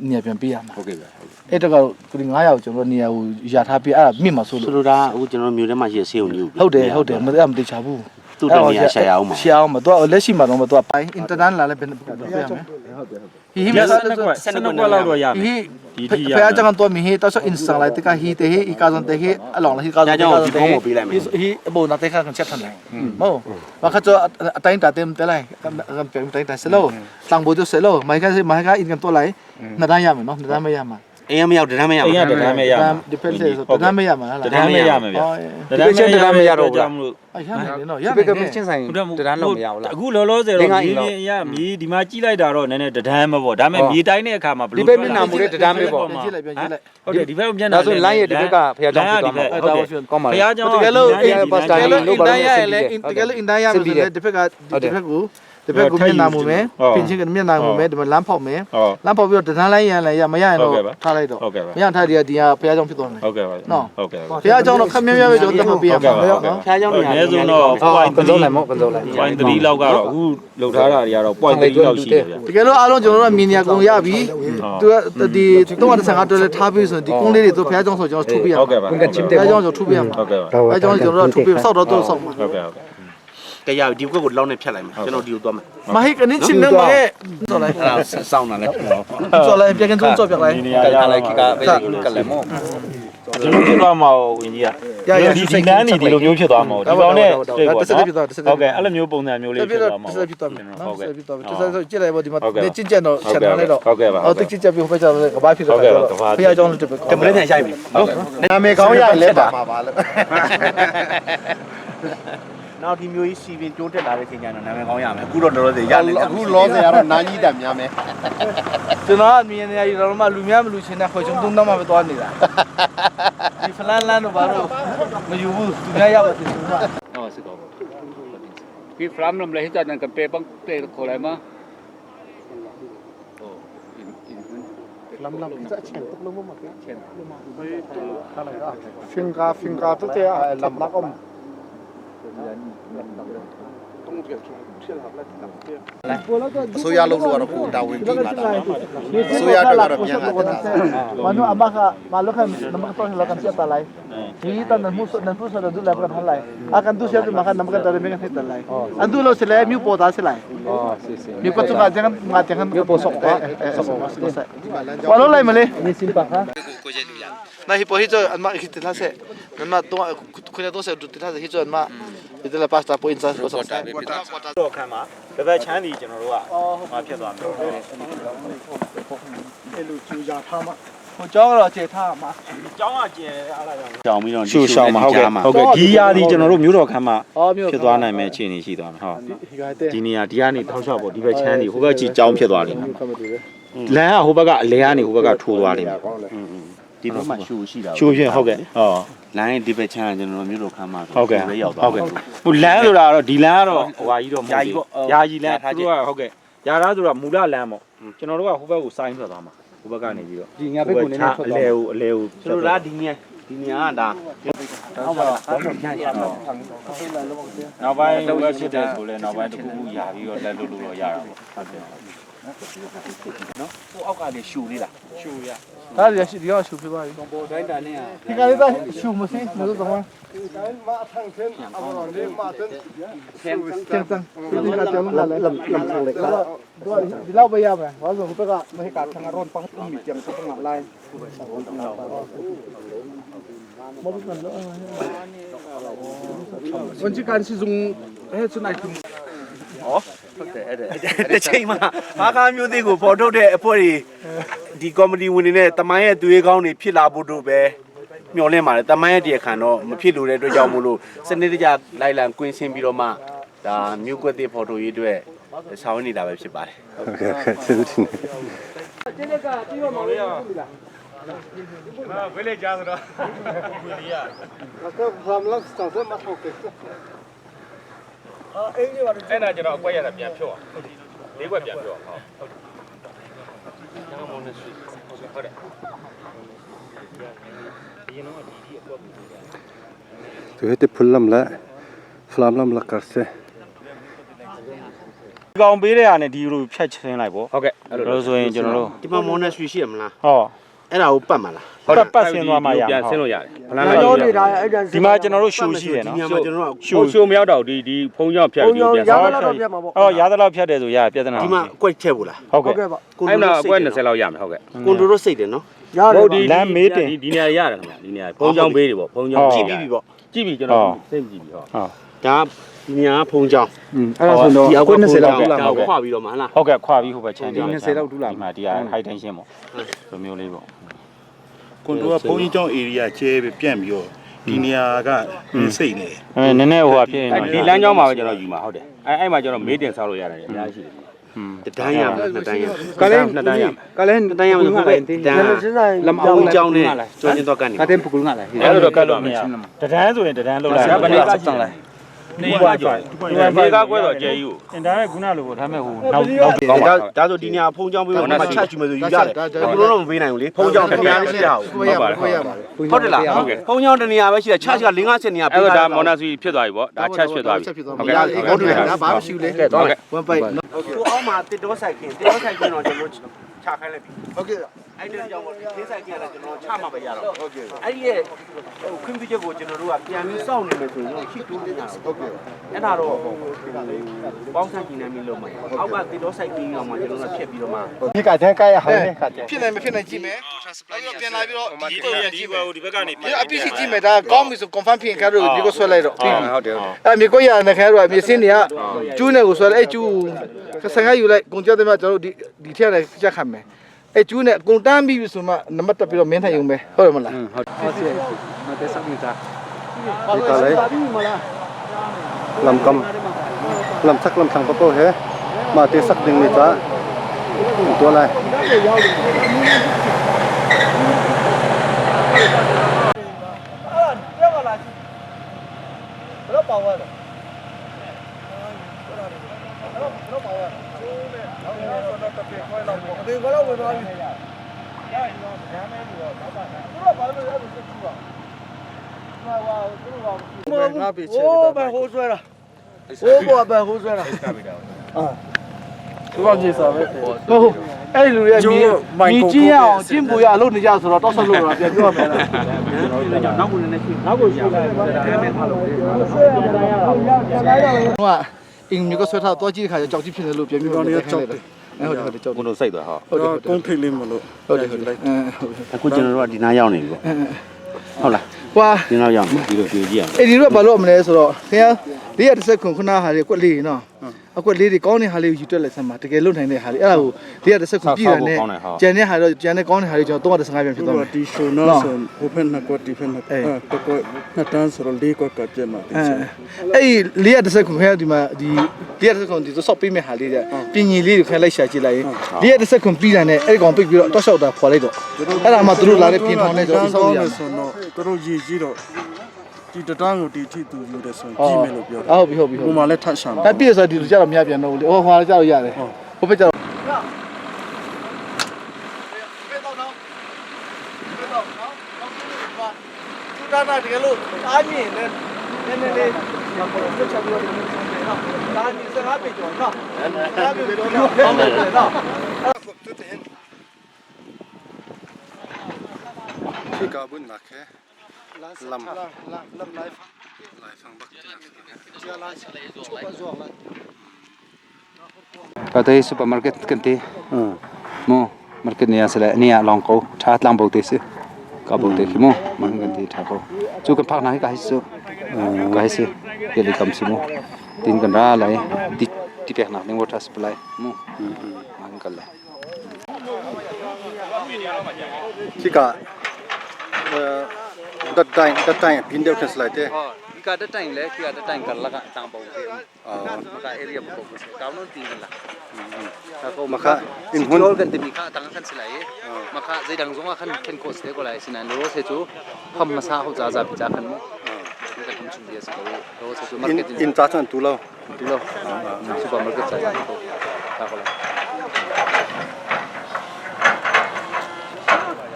်နေပြန်ပေးရမှာဟုတ်ကဲ့ဗျ အဲ့တော့ကဒီ900ကိုကျွန်တော်နေရာကိုရထားပြီးအဲ့ဒါမြင့်မှာဆို ဆို လို့ လိုတာအခုကျွန်တော်မျိုးထဲမှာရှိတဲ့ဆေးုံမျိုး ဟုတ်တယ်မသိချဘူး သူ့တနေရာရှာရအောင်မှာ ရှာအောင်မတော့လက်ရှိမှာတော့မတော့ပိုင်း internet လာလဲဘယ်ပြရမယ်ဟီမစ12လောက်တော့ရမယ်ဟီဖះจังตัวมีเฮตออินสตาไลต์ตะฮีเตเฮอีกาซันเตเฮอลองละฮีกาซันเตฮีโบนาเตคากันเช็ดทันไหนโมว่าเขาจะไตน์ตาเต็มเตไลกันเปลี่ยนไตน์ตาเซโลตังโบจะเซโลไม่ก็ไม่ก็อินกันตัวไหลนาได้ยามเนาะนาได้ไม่ยามา အိမ်မရောက်တရားမရ အိမ်ကတရားမရ depends ဆိုတရားမရမှာလား တရားမရမယ်ဗျတရားမရတော့ကြောင့်မလို့ အဲ့ရမယ်နော်ရမယ်ကမချင်းဆိုင်တရားလုံးမရဘူးလား အခုလောလောဆယ်တော့မြေပြင်အရမြေဒီမှာကြီးလိုက်တာတော့နည်းနည်းတရားမပေါ့ဒါပေမဲ့မြေတိုင်းတဲ့အခါမှာဘယ်လို ဒီဘက်မျက်နှာမူတဲ့တရားမဲပေါ့ ကြည့်လိုက်ပြန်ကြည့်လိုက် ဟုတ်တယ်ဒီဘက်မျက်နှာ ဒါဆိုလိုင်းရဲ့ဒီဘက်ကဖះကြောင့်ဖြစ်သွားမှာကောင်းပါ ဘု လေ ရားကျောင်း တကယ်လို့တကယ်လို့အင်တိုင်းရလေတကယ်လို့အင်တိုင်းရမယ်ဆိုလေဒီဘက်ကဒီဘက်ကိုမျက်နှာမူမယ်ပြင်ချင်းကမျက်နှာမူမယ်ဒီမှာလမ်းဖောက်မယ်လမ်းဖောက်ပြီးတော့တန်းလိုက်ရလဲရမရရင်တော့ထားလိုက်တော့မရထားဒီကဘုရားကျောင်းဖြစ်သွားမယ် ဟုတ်ကဲ့ပါ နော် ဟုတ်ကဲ့ ဘုရားကျောင်းတော့ခက်မြဲမြဲပဲကျွန်တော်တက်ပေးရမှာနော် ဖျားเจ้าနေရာ အနည်းဆုံးတော့ ကန်စုံလိုက်မောကန်စုံလိုက် point 3လောက်ကတော့အခုလှုပ်ထားတာတွေကတော့ point 3လောက်ရှိတယ်ဗျာ တကယ်လို့အားလုံးကျွန်တော်တို့မြင်နေရကုန်ရပြီသူကဒီ355ဒေါ်လာထားပြီးဆိုရင်ဒီကုန်းလေးတွေသူဘုရားကျောင်းဆိုကျွန်တော်ထုတ်ပေးရမှာ ဟုတ်ကဲ့ပါ ဘုရားကျောင်းဆိုထုတ်ပေးရမှာ ဟုတ်ကဲ့ပါ ဘုရားကျောင်းကျွန်တော်တို့ထုတ်ပေးစောက်တော့သူစောက်မှာ ဟုတ်ကဲ့ဟုတ်ကဲ့ တရားဒီဘက်ကိုလောက်နဲ့ဖြတ်လိုက်မှာကျွန်တော်ဒီကိုသွားမယ် မဟိကနေချင်းနေမှာစောက်လိုက် အဲ့ဒါစောင်းတာလဲ စောက်လိုက်ပြန်ကန်ဆုံးစောက်ပြလိုက် ဒီနေရာရလိုက်ကပဲကလည်းမောဒီလိုဖြစ်သွားမှာဝင်ကြီးကဒီဒီနန်းနေဒီလိုမျိုးဖြစ်သွားမှာဒီကောင်နဲ့တွေ့ပေါ့နော်ဟုတ်ကဲ့အဲ့လိုမျိုးပုံစံမျိုးလေးဖြစ်သွားမှာ ဆက်ပြသွားမယ်နော် ဟုတ်ကဲ့ ဆက်ပြသွားမယ်ဆက်ကြည့်လိုက်ပါဒီမှာနေချင်းကျန်တော့ချက်ထားလိုက်တော့ ဟုတ်ကဲ့ပါ အော်တိကျပြဟိုဘက်ကျတော့ကဘာဖြစ်တော့ဘုရားကျောင်းလို့တက်ပဲ ကမလေးနဲ့ရိုက်ပြီဟုတ် နာမည်ကောင်းရလဲပါမှာပါလို့ နောက်ဒီမျိုးကြီးစီပင်တိုးတက်လာတဲ့ချိန်ကျတော့နာမည်ကောင်းရမယ်အခုတော့တော်တော်စီရနေ အခုလောဆယ်ကတော့နာကြီးတက်များမယ် ကျွန်တော်အမြင်နေရတော့မှလူများမလူချင်းတဲ့ခွေချုံသုံးတော့မှပဲသွားနေတာဒီဖလန်လန်တော့ဘာလို့မယူဘူးသူများရပါသေးတယ်ကွာ Oh, siguro. From nam lahi tan kan pe bang pe kholai ma. Oh, finga tu te lam lak om Soya lo lo ko da win ti ma da Soya do ra pya nga ta manu amaka malukan namak to hilakan siya talay kita nan muso sa do la kan halay akan tu siya makan namak ta rin kan talay andu lo sila mi po ta sila oh si si mi ko tu ka jangan ngatihan mi po sok pa walo lay mali ni simpa ha na hipo hito anma kitila se anma to kunya to se dutila se hito anma itila pasta po insa ko sa တော့ခံမှာတစ်ပတ်ချမ်းဒီကျွန်တော်တို့ကဟောဖြစ်သွားမယ် အဲ့လိုကြူကြထားမှာဟိုကျောင်းတော့ကျေထားမှာ ကျောင်းကကျယ်အားလာကြောင့် ကြောင်ပြီးတော့ ရှူရှောင်းမှာဟုတ်ကဲ့ဟုတ်ကဲ့ဒီရာဒီကျွန်တော်တို့မျိုးတော်ခမ်းမှာဖြစ်သွားနိုင်မယ့်အခြေအနေရှိသွားမှာဟုတ်ဒီနေရာဒီကနေထောက်လျှောက်ပေါ့ဒီဘက်ချမ်းဒီဟိုဘက်ကြီးကျောင်းဖြစ်သွားလိမ့်မယ်လမ်းကဟိုဘက်ကအလဲကနေဟိုဘက်ကထိုးသွားလိမ့်မယ် ဒီဘက်မှာရှူရှိတာ ရှူဖြစ်ဟုတ်ကဲ့ဟော လိုင်းဒီဘက်ချမ်းကျွန်တော်မျိုးတို့ခမ်းမှာ ဟုတ်ကဲ့ ပဲရောက်သွား ဟုတ်ကဲ့ဟိုလမ်းဆိုတာကတော့ဒီလမ်းကတော့ဟိုဟာကြီးတော့မဟုတ်ဘူးယာကြီးလမ်းသူတို့ကဟုတ်ကဲ့ယာသားဆိုတာမူလလမ်းပေါ့ကျွန်တော်တို့ကဟိုဘက်ကိုစိုင်းထွက်သွားမှာဟိုဘက်ကနေပြီးတော့ ဒီငါဘက်ကိုနည်းနည်းထွက် အ သွား လဲကိုအလဲကို ကျွန်တော်ဒါဒီနေရာကဒါဟုတ်ပါတော့ဖြန့်ရတော့ နောက်ပိုင်းဝက်ဖြစ်တဲ့ဆိုလဲနောက်ပိုင်းတစ်ခုခုယာပြီးတော့လက်လို့တော့ရတာပေါ့ဟုတ်ကဲ့ နော်ဟိုအောက်ကလည်းရှူလေးလား ရှူရ ဒါရရှိဒီကရှူပြသွားပြီ bo dai da ne. ဒီကလေးကရှူမစင်းမလို့တော့ Ken ကျန်တန်ဒီကကြောင်းလာလဲလမ်ဆောင်လေတော့ဒီလောက်ပဲရမယ်ဘာလို့ဆိုဘက်ကမဟိကထငါရွန်ပတ်မိကျန်စပငါလိုက်ဝန်ကြီးကန်စီဇုံဟဲ့စနိုက်တူ တစ်ချိန်မှာဘာကားမျိုးသေးကိုပေါ်ထုတ်တဲ့အဖွဲတွေဒီကော်မတီဝင်တွေနဲ့တမိုင်းရဲ့သွေးကောင်းတွေဖြစ်လာဖို့တို့ပဲမျှော်လင့်ပါတယ်တမိုင်းရဲ့တရားခံတော့မဖြစ်လို့တဲ့အတွက်ကြောင့်မို့လို့စနစ်တကျလိုက်လံကွင်းဆင်းပြီးတော့မှဒါမြို့ကွက်တွေပေါ်ထုတ်ရေးအတွက်ဆောင်နေတာပဲဖြစ်ပါတယ် ဟုတ်ကဲ့ကျေးဇူးတင် ဘယ်လေကြားဆိုတော့ဝီလီယာ အဲ့ဒါကျွန်တော်အကွက်ရတာပြန်ဖြုတ်အောင်လေးကွက်ပြန်ဖြုတ်အောင်ဟုတ်တယ် tu hete phulam la flam lam la karse ဒီကောင်ပေးတဲ့ဟာနဲ့ဒီလိုဖြတ်ချင်းလိုက်ပေါ့ဟုတ်ကဲ့အဲ့လိုဆိုရင်ကျွန်တော်တို့ ဒီမှာမော်နက်ဆွီရှိရမလား ဟော အဲ့ဒါကိုပတ်မှာလား ဟုတ်တယ်ပတ်ဆင်းသွားမှရ ပြန်ဆင်းလို့ရတယ်ဖလန်း လာ လာ လို့ လို့ နေတာအဲ့ဒါ ဒီမှာကျွန်တော်တို့ရှူရှိတယ်နော် ဒီညမှာကျွန်တော်တို့ ရှိုးမရောက်တော့ဒီဖုံးကြောင့်ဖြတ်ပြီးပြန် ရ ဆင်း လာတော့ပြတ်မှာပေါ့ အော်ရသလောက်ဖြတ်တယ်ဆိုရပြဿနာ ဒီမှာအကွက်ချက်ဘူးလား ဟုတ်ကဲ့ ပါ အဲ့တော့အကွက်20လောက်ရမယ်ဟုတ်ကဲ့ ကွန်ဒိုရိုစိတ်တယ်နော် ရတယ် ဒီဒီနေရာရတယ်ခင်ဗျဒီနေရာဖုံးကြောင့်ဘေးတွေပေါ့ဖုံးကြောင့်ကြည့်ပြီးပေါ့ကြည့်ပြီးကျွန်တော်စိတ်ကြည့်ပြီးဟုတ် ဒါဒီညဖုံးကြောင်း အဲ့ဒါဆိုတော့ ဒီအကွက် 20 20 လောက် လောက် တူလာမှာပေါ့ ခွာပြီးတော့မှဟလား ဟုတ်ကဲ့ခွာပြီးဟိုဘက်ချမ်းဒီ 20လောက်တူလာ ဒီမှာဒီက high tension ပေါ့လိုမျိုးလေးပေါ့ ကွန်ဒိုကဘုံကြီးကျောင်း area ကျဲပဲပြန့်ပြီးတော့ဒီနေရာကစိတ်နေ နည်းနည်းဟိုဟာဖြစ်နေ ဒီလမ်းကြောင်းမှာပဲကျွန်တော်ယူမှာဟုတ်တယ်အဲ့မှာကျွန်တော်မေးတင်ဆောက်လို့ရတယ်အများကြီးရှိတယ် တန်းရမယ်နှစ်တန်းရ ကလည်း နှစ်တန်းရမယ် ကလည်း နှစ်တန်းရမယ်ဟုတ်ကဲ့တန်းလမအောင်ကြောင်းနဲ့ကျွမ်းကျင်တော့ကနေ ကတဲ့ပုဂ္ဂိုလ်ငါလား အဲ့လိုတော့ကတ်လို့မရဘူး တဒန်းဆိုရင်တဒန်းလောက်လိုက် ဘယ်နေကစံလိုက်နေပါကြောဒီကကွဲတော့ကျဲယူ အင်တာနက်ခုနလိုပေါ့ဒါပေမဲ့ဟိုနောက်ကောင်းပါ ဒါဆိုဒီညဖုံးကြောင်းပြီးတော့မှချက်ချူမယ်ဆိုယူရတယ်ဘယ်လိုတော့မပေးနိုင်ဘူးလေဖုံးကြောင်းတနေရာလေးရှိတာဟုတ် ဟုတ်ပါတယ်ဟုတ်ပါတယ် ဟုတ်တယ်လားဖုံးကြောင်းတနေရာပဲရှိတာချက်ချက5-50နေရာ အဲ့ဒါမော်နာစီဖြစ်သွားပြီပေါ့ဒါချက်ဖြစ်သွားပြီ ဟုတ်ကဲ့ဟုတ်တယ်ဒါဘာမှမရှိဘူးလေကဲတော့1 byte ကိုအောင်မှာတစ်တော့ဆိုင်ခင်တစ်တော့ဆိုင်ခင်တော့ကျွန်တော်ချခိုင်းလိုက်ပြီ ဟုတ်ကဲ့ အဲ့ဒီကြောင့်ဒီဆိုင်ခင်ကကျွန်တော်ချမှာပဲရတော့ဟုတ်ကဲ့အဲ့ဒီရဲ့ခွင့်ပြုချက်ကိုကျွန်တော်တို့ကပြန်ပြီးစောင့်နေမယ်ဆိုရင်ရှိတိုးနေတာဟုတ်ကဲ့အဲ့ဒါတော့ပေါင်းဆိုင်ခင်နေပြီလို့မှာအောက်ကတစ်တော့ဆိုင်ခင်အောင်မှာကျွန်တော်တို့ဖြတ်ပြီးတော့မှ ဒီကတန်းကရဟောင်းနေခါတဲ့ ဖြစ်နိုင်မဖြစ်နိုင်ကြည့်မယ်ပြီးတော့ပြန်လာပြီးတော့ဒီကိုပြန်ကြည့်မယ် ဒီဘက်ကနေ ဒီအပစ္စည်းကြည့်မယ်ဒါကောင်းပြီဆို confirm ဖြစ်ရင်ခါတော့ဒီကိုဆွဲလိုက်တော့ပြီးပြီဟုတ်တယ်အဲ့မြေကိုရတဲ့ခါတော့မြေစင်းတွေကကျူးနေကိုဆွဲလိုက်အဲ့ကျူးဆန်ကယူလိုက်ကုန်ကြတဲ့မှာကျွန်တော်တို့ဒီထက်လည်းချက်ခံမယ်အဲ့ကျူးနဲ့ကုန်တန်းပြီးပြီဆိုမှနံပါတ်တက်ပြီးတော့မင်းထိုင်ရုံပဲဟုတ်တယ်မလား ဟုတ်တယ်မတဲ့စမိတာ ဒီကလေးลำกำลำสักลำทางก็โตเหมาเตสักดึงนี่จ้าตัวอะไรโอ้แบบโหဆွဲတာโอ้ဘောแบบโหဆွဲတာသူကပြေစားပဲဟုတ်အဲ့ဒီလူတွေမြင်ချင်းရအောင်ကျင့်ပူရအလုပ်နေကြဆိုတော့တောက်ဆက်လို့တော့ပြန်ပြောရမယ်လား နောက်ကိုလည်းရှိနောက်ကိုရှိတယ်ဒါပေမဲ့ထားလို့ ဟိုကအင်မျိုးကဆွဲထားတော့ကြည့်တဲ့ခါကျကြောက်ကြည့်ဖြစ်နေလို့ပြန်ပြီးတော့ကြောက်တယ်ဟုတ်တယ်ကြောက် ကိုလိုစိတ်သွားဟုတ် ဟုတ်တယ်ကုန်းထိတ်လေးမလို့ဟုတ်တယ်ဟုတ်တယ် အခုကျွန်တော်တို့ကဒီနားရောက်နေပြီပေါ့ဟုတ်လား ဟွာ ဒီနားရောက်နေဒီလိုကြည့်ကြည့်ရမယ် အဲ့ဒီတော့ဘာလို့မလဲဆိုတော့ခင်ဗျာ430ခုနာဟာလေးကွက်လေးနော်အကွက်လေးတွေကောင်းတဲ့ဟာလေးကိုယူတွက်လိုက်စမ်းပါတကယ်လွတ်နိုင်တဲ့ဟာလေးအဲ့ဒါကို430ခုပြည့်တယ်နဲ့ကျန်တဲ့ဟာတော့ကျန်တဲ့ကောင်းတဲ့ဟာလေးကျွန်တော်315ပြန်ဖြစ်သွားတယ် ဒီရှိုးနော်ဆိုဟိုဖက်နှစ်ကွက်ဒီဖက်နှစ်ကွက်တကွက်နှစ်တန်းဆိုတော့၄ကွက်ကပြတ်မှာဒီချက် အဲ့430ခုခင်ဗျာဒီမှာဒီ430ခုဒီဆော့ပေးမဲ့ဟာလေးတဲ့ပြင်ကြီးလေးကိုခင်လိုက်ရှာကြည့်လိုက်ရင်430ခုပြီးတယ်နဲ့အဲ့ကောင်ပိတ်ပြီးတော့တောက်လျှောက်တာဖွာလိုက်တော့အဲ့ဒါမှသူတို့လာတဲ့ပြင်ထောင်နဲ့ကျွန်တော်ဆောက်ရအောင် ဆိုတော့သူတို့ရည်ကြီးတော့ဒီတန်းကိုဒီထိသူယူတယ်ဆိုရင်ကြည့်မယ်လို့ပြောတယ် ဟုတ်ပြီဟုတ်ပြီ ဟိုမှာလည်းထပ်ရှာမှာ အဲ့ပြည့်ဆိုဒီလိုကြတော့မရပြန်တော့ဘူးလေဟိုဟွာကြတော့ရတယ်ဟိုဘက်ကြတော့သူတာတာတကယ်လို့အားမြင်လဲနည်းနည်းလေးမပေါ်ချက်ချက်ပြီးတော့ဒါဒီ15ပေကျော်နော်15ပေကျော်နော်ဟုတ်တယ်နော်ที่กาบุญนักแค่ลำไลฟ์ฟังบักที่นัก ก็ได้ซูเปอร์มาร์เก็ตกันทีโมมาร์เก็ตเนี่ยสิแหละเนี่ยลองเขาชาร์จลำโบติสิก็โบติโมมันกันทีท่าเขาจูกันพักไหนก็ให้ซื้อก็ให้ซื้อเดี๋ยวคำสิโมตินกันร่าอะไรที่เปียกหนักในวอเตอร์สป라이โมมันกันเลย ที่กาดัดใจพินเดียวกันสไลด์เต้ ဒီကတတိုင်လဲဒီကတတိုင်ကလကအတန်ပုံသေးမက area ပုံပုံကောင်းလို့တင်လာ มาค่ะอินหุ่น Jol kan demi ka tang kan silai maka zai dang zonga kan ken course le ko lai sinan lo se chu pham ma sa ho za za pi cha kan mo ka kam chung dia se lo se chu อิน market อินจ้าจันตูเรา tu lo supermarket cha ko ta ko lai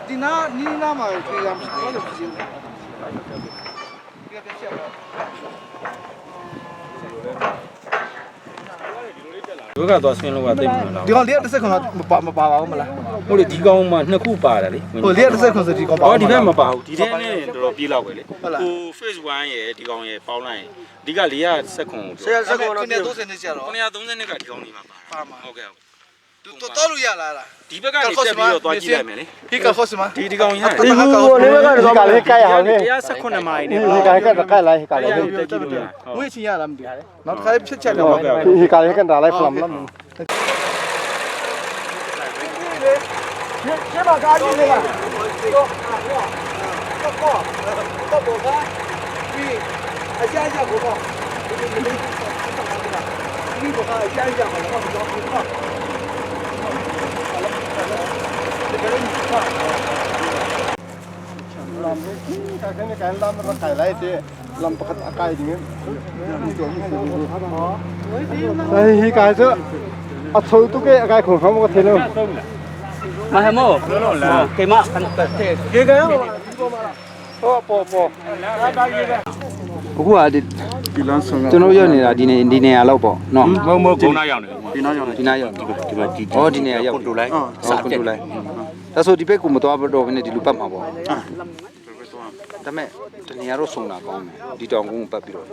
ဒီနာနီးနားမှာပြေးရမှာဘာလို့ဖြစ်နေလဲ ဘယ်ကတော့ဆင်းလို့ကတိတ်မလို့ ဒီကောင်430ခုမပါပါဘူးမလား ဟိုလေဒီကောင်မှနှစ်ခုပါတာလေ ဟိုလေးတစ်စက်ခွန်စဒီကောင်ပါ ဟောဒီဘက်မပါဘူးဒီထဲနဲ့တော်တော်ပြေးလောက်ပဲလေဟို phase 1ရဲ့ဒီကောင်ရဲ့ပေါင်းလိုက်အဓိက400ခွန်ဆရာစက်ခွန်တော့930နဲ့ကျတော့930ကဒီကောင်ဒီမှာပါမှာဟုတ်ကဲ့တော်တော်လို့ရလားဒီဘက်ကနေတက်ပြီးတော့တွားကြည့်လိုက်မယ်လေဟိကခေါ်စမဒီကောင်ကြီးဒီကိုလေးဘက်ကဒီကလေးကြိုက်အောင်လေ118မိုင်နဲ့ဒီကလေးကကြိုက်လိုက်ကလေးတက်ကြည့်လို့ရ ဝေးချင်ရလားမသိဘူးနောက်တစ်ခါဖြစ်ချက်တော့ဒီကလေးကလာလိုက်ဖလမ်လားရှင်းပါကားကြီးလေးတော့ဘောပြီးအကြမ်းကြကိုပေါ့ဒီဘောကအကြမ်းကြမှာတော့တော့ပြီးတော့ลำนี่การแข่งการลำมันไก่ไรเจ๊ลำประคัตอากาศอย่างเงี้ยไอ้ฮีกายเจ้าอัดโซ่ตุ๊กเกอากาศของเขามันก็เทเลยมาฮะโม่เกมะกันเตะเกกันโอ้ปอအခုကဒီလမ်းဆောင်ကျွန်တော်ရောက်နေတာဒီနေရာလောက်ပေါ့နော်မဟုတ်ဂုံနာရောက်နေဒီနားရောက်ဒီမှာဒီဟောဒီနေရာရောက်ကွန်ထရိုလိုင်းစာကွန်ထရိုလိုင်းဒါဆိုဒီဘက်ကိုမသွားတော့ဘဲနဲ့ဒီလိုပတ်မှာပေါ့ဒါပေမဲ့တနေရာတော့ဆုံတာကောင်းတယ်ဒီတောင်ကုန်းကိုပတ်ပြီးတော့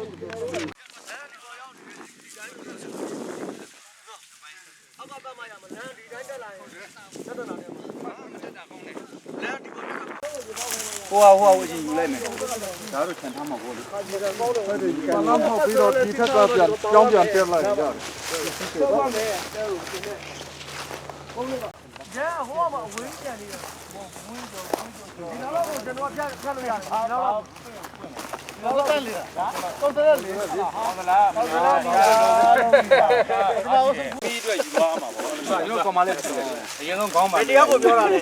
ဟိုဟိုကြီးယူလိုက်မယ်ဒါတော့ခြံထားမှာပေါ့လေဘာမှမဟုတ်ပြီးတော့ဒီထက်ကပြန်ကြောင်းပြန်တက်လိုက်ကြတယ်ဟုတ်ပါမယ်ကျဲဟိုမှာဝင်းပြန်နေတယ်ဝင်းကျော်ဒီတော့ကျွန်တော်ဖြတ်လို့ရတယ်ဒီတော့တက်လေတော့တက်လေဟုတ်လားပြီးအတွက်ယူသွားမှာပေါ့ကျွန်တော်ကောင်မလေးအရင်ဆုံးခေါင်းပါတရားကိုပြောတာလေ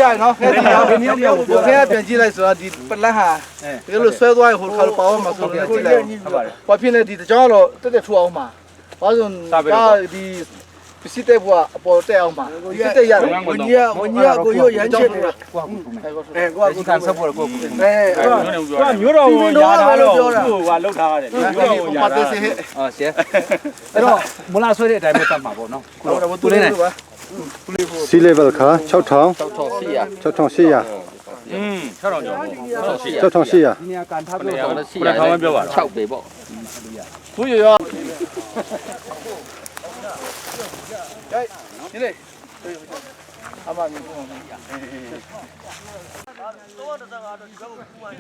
ရရနော်ခဲဒီတရားကိုပြောခဲပြန်ကြည့်လိုက်ဆိုတော့ဒီပလတ်ဟာဒီလိုဆွဲသွားရင်ဟိုခါလိုပါအောင်မှာဆိုပြန်ကြည့်လိုက်ဘာဖြစ်လဲဒီတကြောတော့တက်ထူအောင်မှာဘာလို့ဒါဒီပစ္စည်းတဲ့ဘွားအပေါ်တက်အောင်မှာဒီတက်ရတယ်ဝန်ကြီးကိုရွရမ်းချစ်နေတာကိုဒီကန်ဆက်ဖို့ကိုမျိုးတော်ဝင်ရတာတော့ဟိုကလောက်ထားရတယ်မျိုးတော်ဝင်ရတာဆရာအဲ့တော့မလာဆွဲတဲ့အတိုင်းပဲတတ်မှာပေါ့နော်သူလေးနဲ့စီလေဗယ်ခါ6000 6400 68006000ကျော်6800ဒီနေရာကန်ထားပြီးတော့ခေါင်းမပြောပါတော့6ပေပေါ့သူရရ你嘞？阿妈，你跟我们一样。多的这个都全部哭完了。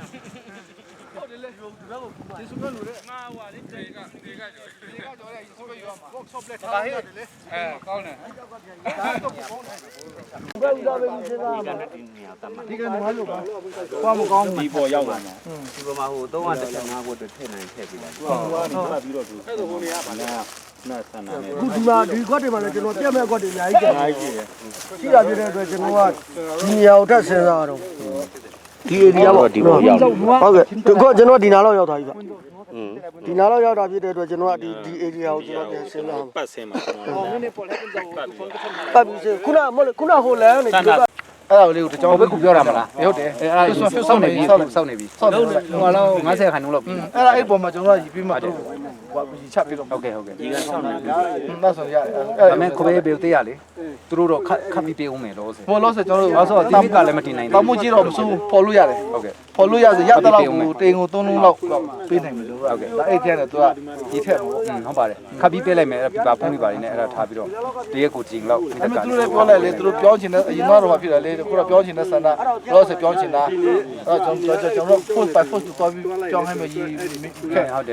好的嘞，全部哭完。这是个路嘞。妈哇，你这个叫嘞，一说个药嘛。我操不来，大黑的嘞。哎，高呢。不要不要你现在嘛。ဒီကနေ့မလို့ပါ။ဘာမကောင်းဘူး။ဒီပေါ်ရောက်လာမှာ။ဒီပေါ်မှာဟို315ကိုထည့်နိုင်ထည့်ပြီးလိုက်။ဟုတ်ပြီးတော့သူအဲ့ဒါဟိုနေရပါလား။နာဆန္ဒနဲ့ ခုဒီမှာဒီခွက်တွေမှာလည်းကျွန်တော်ပြတ်မဲ့ခွက်တွေအများကြီးကျန်တယ်။ရှိတာပြတဲ့အတွက်ကျွန်တော်ကဒီနေရာကိုထပ်စဉ်းစားတော့ဒီဧရိယာပေါ့ဒီပေါ်ရောက်ဟုတ်ကဲ့ဒီခွက်ကျွန်တော်ဒီနားလောက်ရောက်သွားပြီဗျ။ဒီနားလောက်ရောက်တာဖြစ်တဲ့အတွက်ကျွန်တော်ကဒီဧရိယာကိုကျွန်တော်ပြန်စဉ်းစားအောင်ပတ်ဆင်းမှာပတ်ပြီးခုနမဟုတ်ခုနဟိုလမ်းနေဒီအဲ့ဒါလေးကိုတကြောင်ဘက်ကူပြောတာမလားဟုတ်တယ်အဲ့ဒါစောင့်နေပြီစောင့်နေပြီစောင့်နေပြီဟိုကတော့90ခန်းလုံးလောက်ပြီအဲ့ဒါအဲ့ပေါ်မှာကျွန်တော်ကပြီးမှတော့ဟိုချပြီးတော့ဟုတ်ကဲ့ဒီကစောင့်နေပြီနောက်ဆိုရတယ်ဒါမဲ့ခိုးဘေးတေးရလေသူတို့တော့ခတ်ပြီးပေးဦးမယ်လို့ဆိုဟိုလို့ဆိုကျွန်တော်တို့အဲ့ဆိုတိမိကလည်းမတင်နိုင်ဘူးတောင်မကြီးတော့မစိုးပေါ်လို့ရတယ်ဟုတ်ကဲ့ပေါ်လို့ရဆိုရတဲ့လောက်ကိုတိန်ကို3လုံးလောက်ပေးနိုင်မယ်လို့ဟုတ်ကဲ့ဒါအဲ့ထဲနဲ့သူကဒီထက်ပေါ့ဟုတ်ပါတယ်ခတ်ပြီးပေးလိုက်မယ်အဲ့ဒါပြပါဖုန်းပြပါနေအဲ့ဒါထားပြီးတော့တရက်ကိုကြင်လောက်အဲ့ဒါသူတို့လည်းပြောလိုက်လေသူတို့ပြောချင်တဲ့အရင်တော့ဖြစ်တယ်လေခုတော့ပြောချင်တဲ့ဆန္ဒတော့ဆိုပြောချင်တာအဲ့ကျွန်တော် post by post သွားပြီးပြောင်းခိုင်းမယ်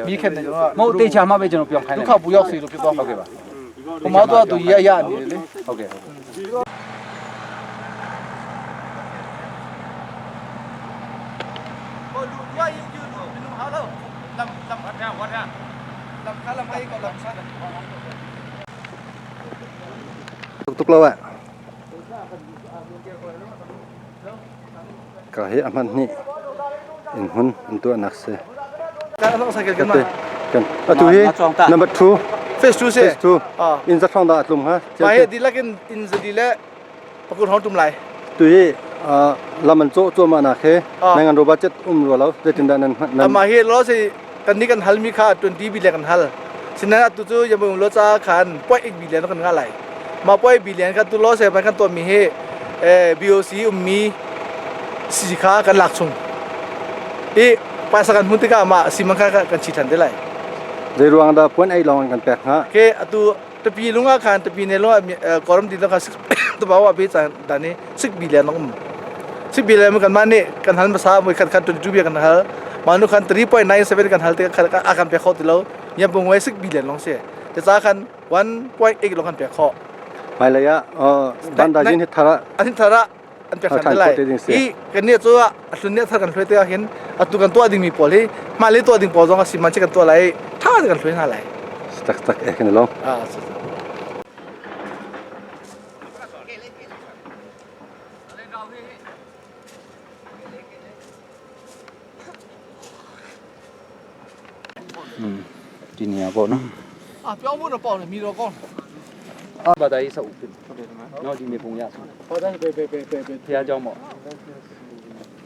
မိခက်နေကျွန်တော်မဟုတ်တေချာမှပဲကျွန်တော်ပြောင်းခိုင်းတယ်ဒုက္ခပူရောက်စီလို့ပြောတော့ဟုတ်ကဲ့ပါဟိုမှာတော့သူရရနေတယ်လေဟုတ်ကဲ့ตุกแล้วอ่ะก็เฮอามันนี่อินหุ่นอินตัวนักเสการเราใส่กันมากันอ่ะตัวเฮ number 2 phase 2 phase 2อินจะท่องดาตุ่มฮะไปดีละกันอินจะดีละปรากฏห้องตุ่มไหลตัวเฮลามันโจ้มานาเคในงานโรบอทจัดรัวแล้วจะตินดานั้นมาเฮล้อสิกันนี้กันฮัลมีค่า20 บิลเลียนกันฮัลฉะนั้นตัวยังไม่รู้จักขันป่วย1 บิลเลียนกันง่ายมาป่วยบิลเลียนกันตัวล้อเสียไปกันตัวมีเฮ BOC มีสิค้ากันหลักชงอีภาษากันหุ่นที่ก็มาสิมันกันชิดทันได้เลย ในรวงดาพวนไอ้ลองกันแปลกฮะ ke atu tepi lunga kan tepi nelo koram di ka to bawa be chan dani 6 billion nong 6 billion kan mane kan hal masa mo kan 22 kan hal manu kan 3.97 kan hal te akan pe khot lo yam bong 6 billion long se te sa kan 1.8 long kan pe kho ไปเลยอะดันดายินที่ทาระ asin thara an pe khan lai I kan ne cho asun ne thar kan hloi te hin atu kan to ading mi pol hi ma le to ading pol jong si man che kan to lai tha kan hloi na lai ตักเอกนี่ลอง ဒီနေရာပေါ့နော် ပြောဖို့တော့ပေါ့လေမီတော့ကောင်း ဘာသာရေးဆောက်ဖြစ်နော်ဒီနေပုံရဆို ဟောတယ်ပဲ ဖះเจ้าပေါ့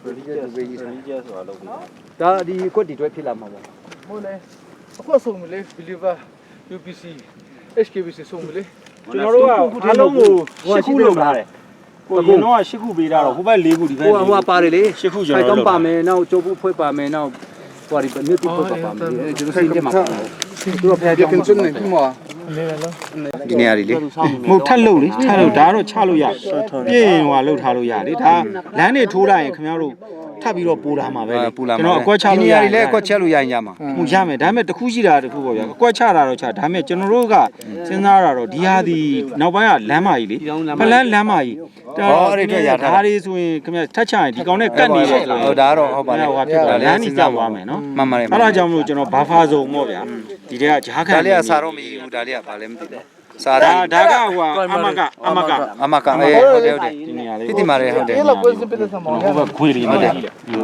religious way ဆိုတာလုပ်ပြီးဒါဒီကွက်တီတွဲဖြစ်လာမှာပေါ့ မို့လေအခုဆုံးမလေ believer UPC HKBC ဆုံးမလေ ကျွန်တော်တို့ကအားလုံးကို8ခုလုပ်ထားတယ်ကိုရင်တော့8ခုပေးတာတော့ဟိုဘက်4ခုဒီဘက်ဟိုပါတယ်လေ 8ခုကျွန်တော်တို့ ပါမယ်နောက်ကြိုးဘူးဖွဲ့ပါမယ်နောက်ဟိုဒီမြို့တိဖွဲ့ပါမယ်ကျွန်တော်စိတ်ထဲမှာသူကဖះเจ้าကစွန်းနေပြီမောဒီနေရာလေးမဟုတ်ထက်လို့လေထက်လို့ဒါကတော့ချလို့ရပြင်းဟွာလှုပ်ထားလို့ရလေဒါလမ်းနေထိုးလိုက်ရင်ခင်ဗျားတို့ထပ်ပြီးတော့ပိုးထားမှာပဲလေကျွန်တော်အကွက်ချလို့ရနေရာလေးအကွက်ချက်လို့ရရင်ရမှာဟုတ်ရမယ်ဒါပေမဲ့တစ်ခုရှိတာတစ်ခုပေါ့ဗျာအကွက်ချတာတော့ချဒါပေမဲ့ကျွန်တော်တို့ကစဉ်းစားတာတော့ဒီဟာဒီနောက်ပိုင်းကလမ်းမကြီးလေဖလန်းလမ်းမကြီးအဲ့ဒီအတွက်ရထားဒါတွေဆိုရင်ခင်ဗျာထက်ချရင်ဒီကောင်နဲ့ကတ်နေတယ်ဆိုရင်ဟုတ်ဒါတော့ဟုတ်ပါလေဟိုဖြစ်တာလမ်းကြီးကြောက်သွားမယ်နော်မှန်ပါတယ်အဲ့ဒါကြောင့်မလို့ကျွန်တော်ဘာဖာဇုံပေါ့ဗျာဒီတည်းကဂျားခံဒါလေးကစားတော့မကြီးဘူးဒါလေးကဘာလဲမသိဘူးစာဒါကဟိုအမကဟုတ်တယ်ဒီနေရာလေးဒီမှာလေဟုတ်တယ်ဟိုဘက်ခွေလေးနဲ့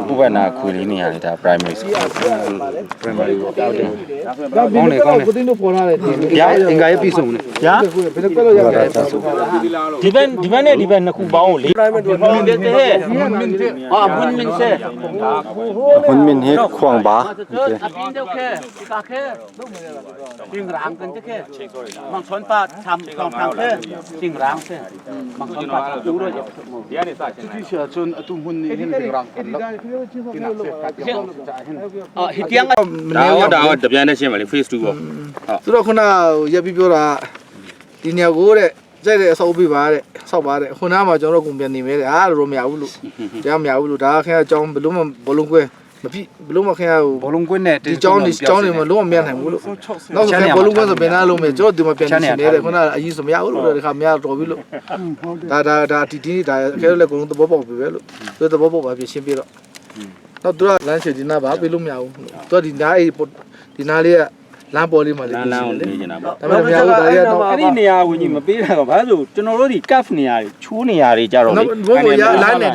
ဟိုဘက်နာခွေလေးနေရာလေးဒါ primary school primary ဟုတ်တယ်ကောင်းတယ်ကိုတင်းတို့ပေါ်လာတယ်ရအင်္ဂါရေးပြီးဆုံးတယ်ရဘယ်လိုပြောလို့ရလဲဒီဘက်နဲ့ဒီဘက်နှစ်ခုပေါင်းကိုလေ primary တို့မြင်တဲ့ဟဲ့မွန်မင်းစေ หุ่นมินเฮขวางบา mang son pa tham khong khang thế ching rang thế mang son pa chú rồi dia ne sa chi sia chun atu hun ni hin rang kan lo hitiang daတပြန်နဲ့ရှင်းပါလေ phase 2ပေါ့ သူတို့ခုနရပ်ပြီးပြောတာဒီနေရာကိုတဲ့ကြိုက်တဲ့အဆောက်ပြပါတဲ့ဆောက်ပါတဲ့ခုနမှာကျွန်တော်တို့ကုန်ပြန်နေမယ်တဲ့အားတော့မရဘူးလို့တရားမရဘူးလို့ဒါခင်ဗျာအကြောင်းဘလို့မဘလုံးကွဲမဖြစ်ဘလို့မခင်ဗျာဘလုံးကွဲနဲ့ဒီအကြောင်းတွေမလုံးဝမရနိုင်ဘူးလို့နောက်ဆိုဘလုံးကွဲဆိုဘယ်နာလုံးမယ်ကျွန်တော်ဒီမှာပြန်နေတယ်ခုနအရင်ဆိုမရဘူးလို့ဒီခါမရတော်ပြီလို့ဒါဒီဒါခဲလည်းကုန်သဘောပေါက်ပြီပဲလို့သူသဘောပေါက်ပါပြရှင်းပြတော့နောက်သူကလမ်းချေဒီနာဘာပြလို့မရဘူးသူကဒီနားဒီနားလေးကလမ်းပေါ်လေးမှာလေးလမ်းကိုနေနေတာပေါ့ဒါပေမဲ့မရဘူးဒါရီကတော့အဲ့ဒီနေရာဝင်ကြီးမပေးတာတော့ဘာလို့ကျွန်တော်တို့ဒီ cup နေရာတွေချိုးနေရာတွေကြတော့လေဘိုးဘိုးရလမ်းနေ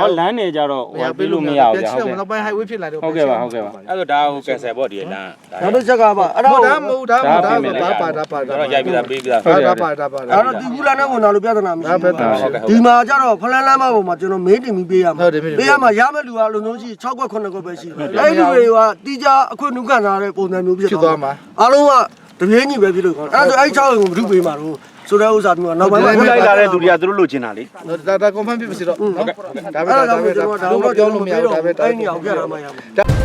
ဟောလမ်းနေကြတော့ဟိုပေးလို့မရဘူးဗျာဟုတ်ကဲ့နောက်ပိုင်း highway ဖြစ်လာတော့ဟုတ်ကဲ့ပါအဲ့တော့ဒါဟို cancel ပေါ့ဒီလမ်းနောက်တစ်ချက်ကပါအဲ့ဒါမဟုတ်ဒါပါတော့ရိုက်ပြီးသားပေးပြီးသားဒါပါအဲ့တော့ဒီဘူးလာနဲ့ဝင်လာလို့ပြဿနာမရှိဘူးဒီမှာကျတော့ဖလန်းလမ်းမပေါ်မှာကျွန်တော်မေးတင်ပြီးပေးရမှာပေးရမှာရမယ့်လူကလုံလုံးရှိ6ခွက်9ခွက်ပဲရှိအဲ့ဒီလူတွေကတီးကြအခွင့်နုခံထားတဲ့ပုံစံမျိုးဖြစ်သွားမှာအားလုံးကတပြေးညီပဲဖြစ်လို့အဲ့ဒါဆိုအဲ့6ကိုမထုပေးမှာတော့ဆိုတဲ့ဥစ္စာမျိုးကနောက်ပိုင်းမှာလိုက်လာတဲ့သူတွေကသူတို့လိုချင်တာလေဒါ confirm ဖြစ်ပါစေတော့နော်ဒါပဲကျွန်တော်ပြောလို့မရဘူးဒါပဲအဲ့နေအောင်ပြတာမှရမှာ